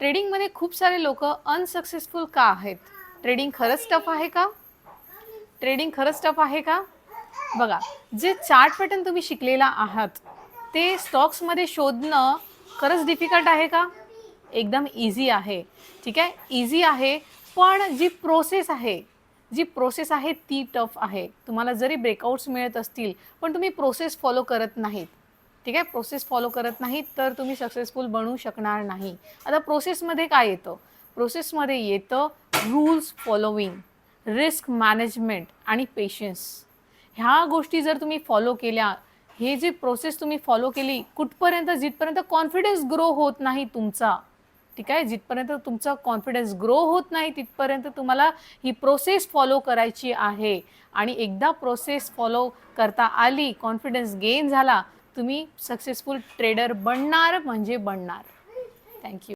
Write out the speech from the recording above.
ट्रेडिंगमध्ये खूप सारे लोक अनसक्सेसफुल का आहेत? ट्रेडिंग खरंच टफ आहे का? ट्रेडिंग खरंच टफ आहे का? बघा, जे चार्ट पॅटर्न तुम्ही शिकलेला आहात ते स्टॉक्समध्ये शोधणं खरंच डिफिकल्ट आहे का? एकदम इझी आहे. ठीक आहे, इझी आहे. पण जी प्रोसेस आहे ती टफ आहे. तुम्हाला जरी ब्रेकआउट्स मिळत असतील पण तुम्ही प्रोसेस फॉलो करत नाहीत. ठीक आहे, प्रोसेस फॉलो करत नाहीत तर तुम्ही सक्सेसफुल बनू शकणार नाही. आता प्रोसेसमध्ये काय येतं? प्रोसेसमध्ये येतं रूल्स फॉलोविंग, रिस्क मॅनेजमेंट आणि पेशन्स. ह्या गोष्टी जर तुम्ही फॉलो केल्या, हे जे प्रोसेस तुम्ही फॉलो केली कुठपर्यंत, जिथपर्यंत कॉन्फिडन्स ग्रो होत नाही तुमचा. ठीक आहे, जिथपर्यंत तुमचा कॉन्फिडन्स ग्रो होत नाही तिथपर्यंत तुम्हाला ही प्रोसेस फॉलो करायची आहे. आणि एकदा प्रोसेस फॉलो करता आली, कॉन्फिडन्स गेन झाला, तुम्ही सक्सेसफुल ट्रेडर बनणार म्हणजे बनणार. थँक्यू.